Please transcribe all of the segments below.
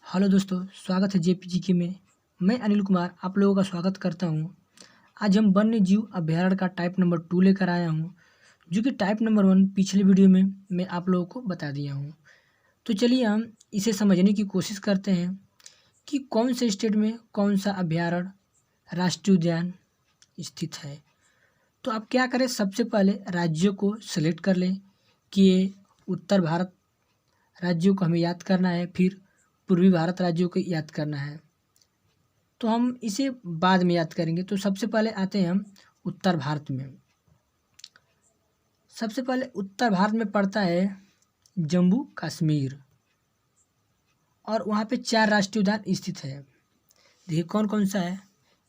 Hello दोस्तों, स्वागत है जेपीजीके में। मैं अनिल कुमार आप लोगों का स्वागत करता हूं। आज हम वन्य जीव अभ्यारण्य का टाइप नंबर 2 लेकर आया हूं, जो कि टाइप नंबर 1 पिछले वीडियो में मैं आप लोगों को बता दिया हूं। तो चलिए हम इसे समझने की कोशिश करते हैं कि कौन से स्टेट में कौन सा अभ्यारण्य, राष्ट्रीय उद्यान स्थित है। तो आप क्या करें, सबसे पहले राज्यों को सेलेक्ट कर लें कि ये उत्तर भारत राज्यों को हमें याद करना है, फिर पूर्वी भारत राज्यों को याद करना है। तो हम इसे बाद में याद करेंगे। तो सबसे पहले आते हैं हम उत्तर भारत में। सबसे पहले उत्तर भारत में पड़ता है जम्मू कश्मीर, और वहाँ पे 4 राष्ट्रीय उद्यान स्थित है। देखिए कौन कौन सा है।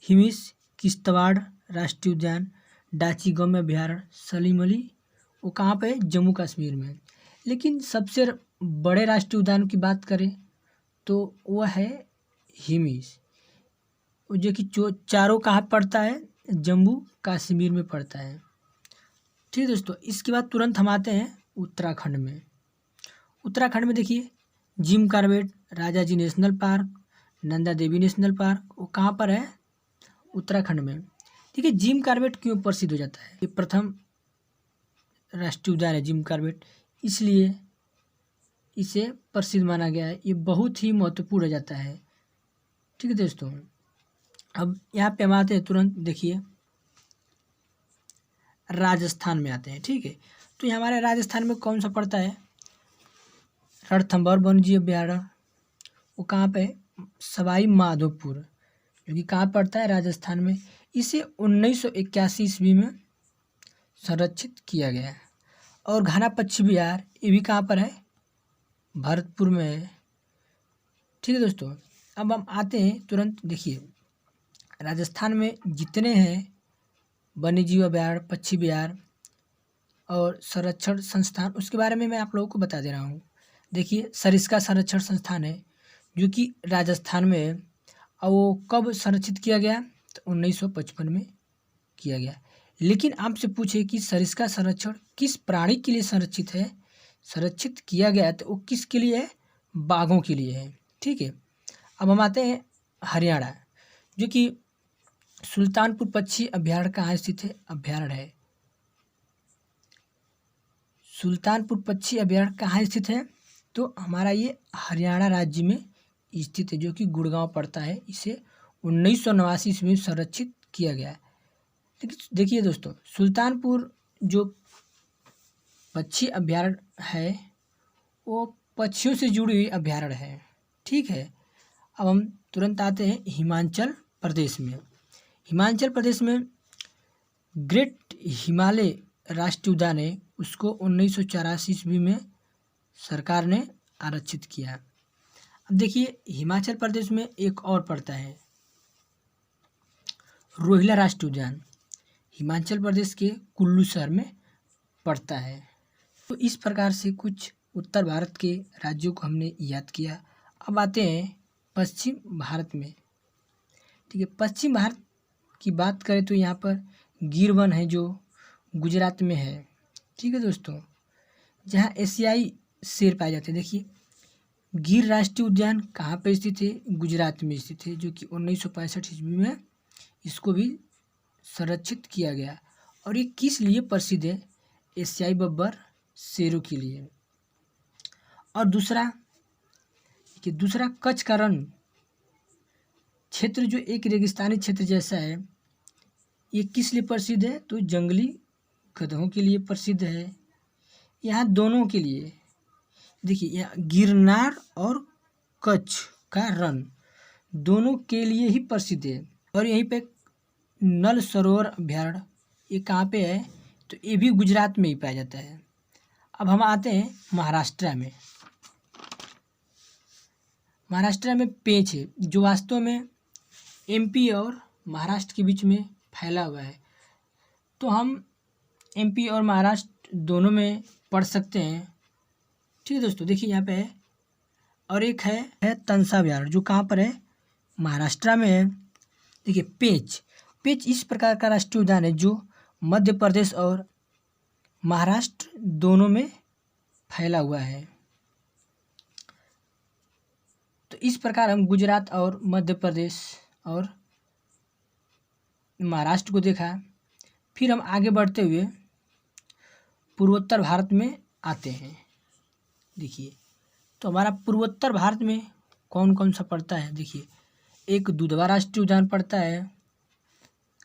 हिमिस किश्तवाड़ राष्ट्रीय उद्यान, डाची गम अभ्यारण्य, सलीम अली, वो कहाँ पे है, जम्मू कश्मीर में। लेकिन सबसे बड़े राष्ट्रीय उद्यान की बात करें तो वह है हिमिस, जो कि चारों कहाँ पड़ता है, जम्मू कश्मीर में पड़ता है। ठीक है दोस्तों, इसके बाद तुरंत हम आते हैं उत्तराखंड में। उत्तराखंड में देखिए जिम कॉर्बेट राजा जी national park, Nanda Devi national park, वो कहाँ पर है, उत्तराखंड में। देखिए जिम कॉर्बेट क्यों प्रसिद्ध हो जाता है, ये प्रथम राष्ट्रीय उद्यान है जिम कॉर्बेट, इसलिए इसे प्रसिद्ध माना गया है। ये बहुत ही महत्वपूर्ण हो जाता है। ठीक है दोस्तों, अब यहाँ पे हम आते हैं तुरंत, देखिए राजस्थान में आते हैं। ठीक है, तो ये हमारे राजस्थान में कौन सा पड़ता है, रणथंभौर वन्यजीव अभ्यारण्य, वो कहाँ पे है, सवाई माधोपुर, जो कि कहाँ पड़ता है, राजस्थान में। इसे 1981 ईस्वी में संरक्षित किया गया है। और घना पक्षी विहार, ये भी कहाँ पर है, भरतपुर में है। ठीक है दोस्तों, अब हम आते हैं तुरंत, देखिए राजस्थान में जितने हैं वन्यजीव अभ्यारण्य, पक्षी विहार और संरक्षण संस्थान, उसके बारे में मैं आप लोगों को बता दे रहा हूँ। देखिए सरिस्का संरक्षण संस्थान है, जो कि राजस्थान में है, और वो कब संरक्षित किया गया, तो 1955 में किया गया। लेकिन आपसे पूछे कि सरिस्का संरक्षण किस प्राणी के लिए संरक्षित है, संरक्षित किया गया, तो वो किसके लिए है, बाघों के लिए है। ठीक है, अब हम आते हैं हरियाणा, जो कि सुल्तानपुर पक्षी अभ्यारण्य कहाँ स्थित है, अभ्यारण्य है। सुल्तानपुर पक्षी अभ्यारण्य कहाँ स्थित है, तो हमारा ये हरियाणा राज्य में स्थित है, जो कि गुड़गांव पड़ता है। इसे 1989 ईस्वी में संरक्षित किया गया है। देखिए दोस्तों, सुल्तानपुर जो पक्षी अभ्यारण्य है वो पक्षियों से जुड़ी हुई अभ्यारण्य है। ठीक है, अब हम तुरंत आते हैं हिमाचल प्रदेश में। हिमाचल प्रदेश में ग्रेट हिमालय राष्ट्रीय उद्यान है, उसको 1984 ईस्वी में सरकार ने आरक्षित किया। अब देखिए हिमाचल प्रदेश में एक और पड़ता है रोहिला राष्ट्रीय उद्यान, हिमाचल प्रदेश के कुल्लू शहर में पड़ता है। तो इस प्रकार से कुछ उत्तर भारत के राज्यों को हमने याद किया। अब आते हैं पश्चिम भारत में। ठीक है, पश्चिम भारत की बात करें तो यहाँ पर गिर वन है, जो गुजरात में है। ठीक है दोस्तों, जहाँ एशियाई शेर पाए जाते हैं। देखिए गिर राष्ट्रीय उद्यान कहाँ पर स्थित है, गुजरात में स्थित है, जो कि 1965 ईस्वी में इसको भी संरक्षित किया गया। और ये किस लिए प्रसिद्ध है, एशियाई बब्बर शेरों के लिए। और दूसरा कि दूसरा कच्छ का रण क्षेत्र, जो एक रेगिस्तानी क्षेत्र जैसा है, ये किस लिए प्रसिद्ध है, तो जंगली गधों के लिए प्रसिद्ध है। यहाँ दोनों के लिए, देखिए यहाँ गिरनार और कच्छ का रण दोनों के लिए ही प्रसिद्ध है। और यहीं पे नल सरोवर अभ्यारण्य, ये कहाँ पे है, तो ये भी गुजरात में ही पाया जाता है। अब हम आते हैं महाराष्ट्र में। महाराष्ट्र में पेंच है, जो वास्तव में एमपी और महाराष्ट्र के बीच में फैला हुआ है। तो हम एमपी और महाराष्ट्र दोनों में पढ़ सकते हैं। ठीक है दोस्तों, देखिए यहाँ पे है। और एक है तंसा अभ्यारण्य, जो कहाँ पर है, महाराष्ट्र में है। देखिए पेंच पेंच इस प्रकार का राष्ट्रीय उद्यान है, जो मध्य प्रदेश और महाराष्ट्र दोनों में फैला हुआ है। तो इस प्रकार हम गुजरात और मध्य प्रदेश और महाराष्ट्र को देखा। फिर हम आगे बढ़ते हुए पूर्वोत्तर भारत में आते हैं। देखिए, तो हमारा पूर्वोत्तर भारत में कौन कौन सा पड़ता है। देखिए, एक दुधवा राष्ट्रीय उद्यान पड़ता है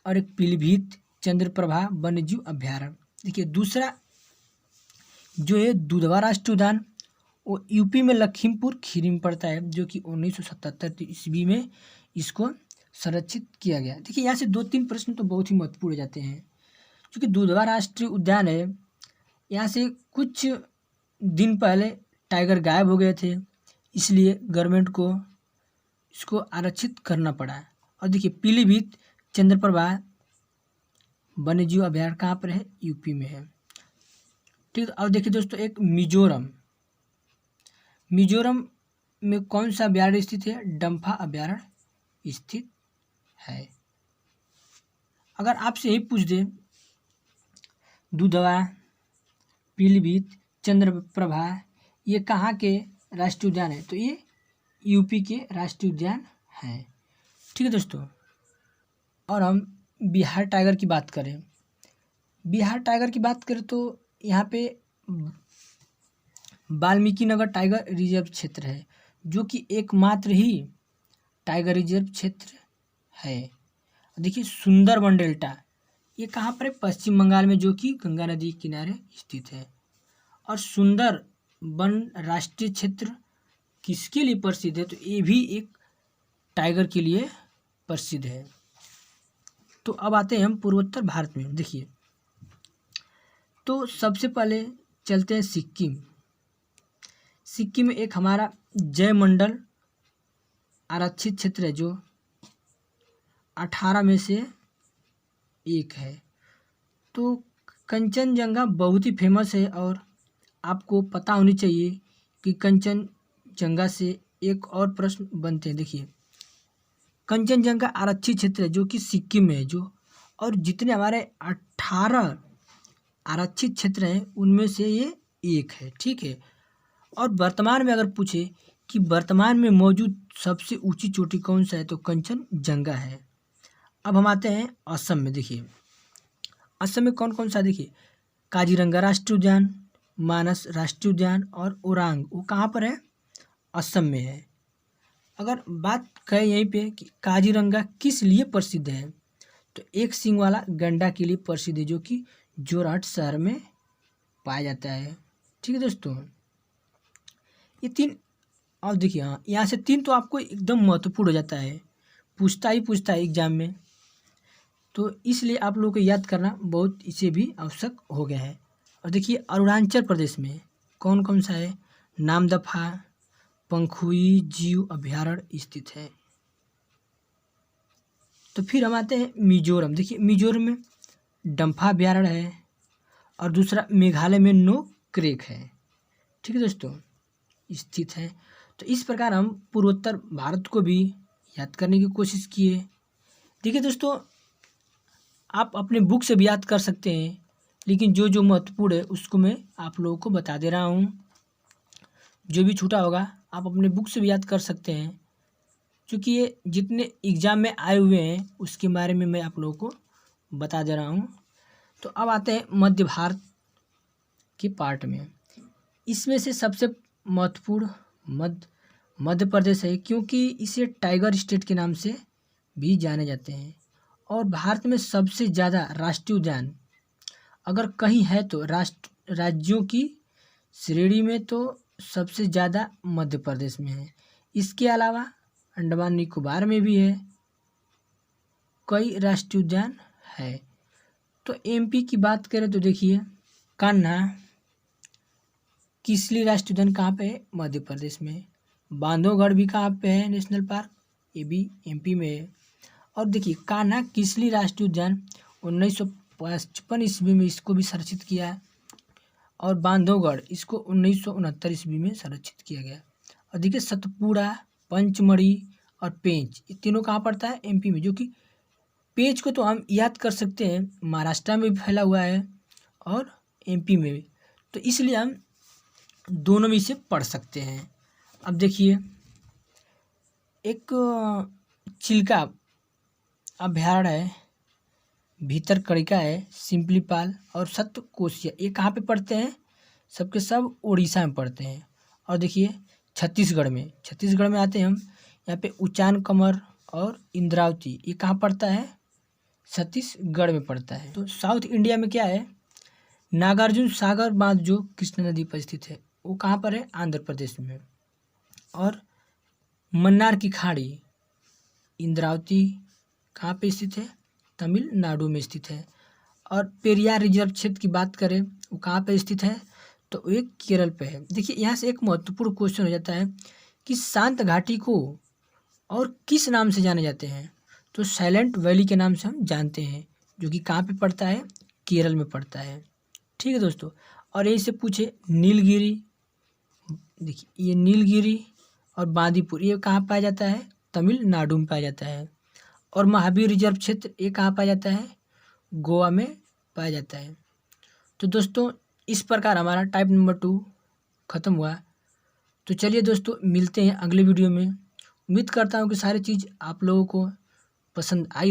और एक पीलीभीत चंद्रप्रभा वन्यजीव अभ्यारण्य। देखिए, दूसरा जो है दुधवा राष्ट्रीय उद्यान, वो यूपी में लखीमपुर खीरी में पड़ता है, जो कि 1977 ईस्वी में इसको संरक्षित किया गया। देखिए, यहाँ से 2-3 प्रश्न तो बहुत ही महत्वपूर्ण हो जाते हैं। क्योंकि दुधवा राष्ट्रीय उद्यान है, यहाँ से कुछ दिन पहले टाइगर गायब हो गए थे, इसलिए गवर्नमेंट को इसको आरक्षित करना पड़ा। और देखिए, पीलीभीत चंद्रप्रभा वन्यजीव अभ्यारण्य कहाँ पर है, यूपी में है। ठीक है। और देखिए दोस्तों, एक मिजोरम में कौन सा अभ्यारण्य स्थित है, डम्फा अभ्यारण्य स्थित है। अगर आपसे यही पूछ दे दुधवा, पीलीभीत, चंद्रप्रभा ये कहाँ के राष्ट्रीय उद्यान है, तो ये यूपी के राष्ट्रीय उद्यान हैं। ठीक है दोस्तों। और हम बिहार टाइगर की बात करें, तो यहाँ पे वाल्मीकि नगर टाइगर रिजर्व क्षेत्र है, जो कि एकमात्र ही टाइगर रिजर्व क्षेत्र है। देखिए, सुंदरबन डेल्टा ये कहाँ पर है, पश्चिम बंगाल में, जो कि गंगा नदी के किनारे स्थित है। और सुंदरबन राष्ट्रीय क्षेत्र किसके लिए प्रसिद्ध है, तो ये भी एक टाइगर के लिए प्रसिद्ध है। तो अब आते हैं हम पूर्वोत्तर भारत में। देखिए, तो सबसे पहले चलते हैं सिक्किम में एक हमारा जयमंडल आरक्षित क्षेत्र है, जो 18 में से एक है। तो कंचनजंगा बहुत ही फेमस है, और आपको पता होनी चाहिए कि कंचनजंगा से एक और प्रश्न बनते हैं। देखिए, कंचनजंगा आरक्षित क्षेत्र है, जो कि सिक्किम में है, जो और जितने हमारे 18 आरक्षित क्षेत्र हैं उनमें से ये एक है। ठीक है। और वर्तमान में अगर पूछे कि वर्तमान में मौजूद सबसे ऊंची चोटी कौन सा है, तो कंचनजंगा है। अब हम आते हैं असम में। देखिए, असम में कौन कौन सा, देखिए, काजीरंगा राष्ट्रीय उद्यान, मानस राष्ट्रीय उद्यान और ओरांग, वो कहाँ पर है, असम में है। अगर बात करें यहीं पे कि काजीरंगा किस लिए प्रसिद्ध है, तो एक सींग वाला गंडा के लिए प्रसिद्ध है, जो कि जोरहट शहर में पाया जाता है। ठीक है दोस्तों, ये 3। और देखिए, हाँ, यहाँ से 3 तो आपको एकदम महत्वपूर्ण हो जाता है, पूछता है एग्जाम में, तो इसलिए आप लोगों को याद करना बहुत इसे भी आवश्यक हो गया है। और देखिए, अरुणाचल प्रदेश में कौन कौन सा है, नामदफा पंखुई जीव अभ्यारण्य स्थित है। तो फिर हम आते हैं मिजोरम। देखिए, मिजोरम में डम्फा अभ्यारण्य है, और दूसरा मेघालय में नो क्रेक है। ठीक है दोस्तों, स्थित है। तो इस प्रकार हम पूर्वोत्तर भारत को भी याद करने की कोशिश किए। देखिए दोस्तों, आप अपने बुक से भी याद कर सकते हैं, लेकिन जो जो महत्वपूर्ण है उसको मैं आप लोगों को बता दे रहा हूँ। जो भी छूटा होगा आप अपने बुक से भी याद कर सकते हैं, क्योंकि ये जितने एग्ज़ाम में आए हुए हैं उसके बारे में मैं आप लोगों को बता दे रहा हूँ। तो अब आते हैं मध्य भारत के पार्ट में। इसमें से सबसे महत्वपूर्ण मध्य प्रदेश है, क्योंकि इसे टाइगर स्टेट के नाम से भी जाने जाते हैं। और भारत में सबसे ज़्यादा राष्ट्रीय उद्यान अगर कहीं है तो राज्यों की श्रेणी में तो सबसे ज़्यादा मध्य प्रदेश में है। इसके अलावा अंडमान निकोबार में भी है, कई राष्ट्रीय उद्यान है। तो एमपी की बात करें तो देखिए, कान्हा किसली राष्ट्रीय उद्यान कहाँ पे है, मध्य प्रदेश में। बांधवगढ़ भी कहाँ पे है नेशनल पार्क, ये भी एमपी में है। और देखिए, कान्हा किसली राष्ट्रीय उद्यान 1955 ईस्वी में इसको भी संरक्षित किया है, और बांधवगढ़ इसको 1969 ईस्वी में संरक्षित किया गया। और देखिए, सतपुड़ा, पंचमढ़ी और पेंच ये तीनों कहाँ पड़ता है, एमपी में। जो कि पेंच को तो हम याद कर सकते हैं, महाराष्ट्र में भी फैला हुआ है और एमपी में भी, तो इसलिए हम दोनों में से पढ़ सकते हैं। अब देखिए, एक चिल्का अभयारण्य है, भीतरकनिका है, सिम्पलीपाल और सप्तकोशिया, ये कहाँ पे पड़ते हैं? सबके सब उड़ीसा में पड़ते हैं। और देखिए छत्तीसगढ़ में आते हैं हम। यहाँ पे उचान कमर और इंद्रावती, ये कहाँ पड़ता है? छत्तीसगढ़ में पड़ता है। तो साउथ इंडिया में क्या है? नागार्जुन सागर बांध जो कृष्णा नदी पर स्थित है, वो कहाँ पर है? आंध्र प्रदेश में। और मन्नार की खाड़ी इंद्रावती कहाँ पे स्थित है? तमिलनाडु में स्थित है। और पेरियार रिजर्व क्षेत्र की बात करें, वो कहाँ पे स्थित है? तो ये केरल पे है। देखिए यहाँ से एक महत्वपूर्ण क्वेश्चन हो जाता है कि शांत घाटी को और किस नाम से जाने जाते हैं? तो साइलेंट वैली के नाम से हम जानते हैं, जो कि कहाँ पे पड़ता है? केरल में पड़ता है। ठीक है दोस्तों। और यही से पूछे नीलगिरी, देखिए ये नीलगिरी और बांदीपुर, ये कहाँ पाया जाता है? तमिलनाडु में पाया जाता है। और महावीर रिजर्व क्षेत्र, ये कहाँ पाया जाता है? गोवा में पाया जाता है। तो दोस्तों इस प्रकार हमारा टाइप नंबर 2 खत्म हुआ। तो चलिए दोस्तों मिलते हैं अगले वीडियो में। उम्मीद करता हूँ कि सारी चीज़ आप लोगों को पसंद आई।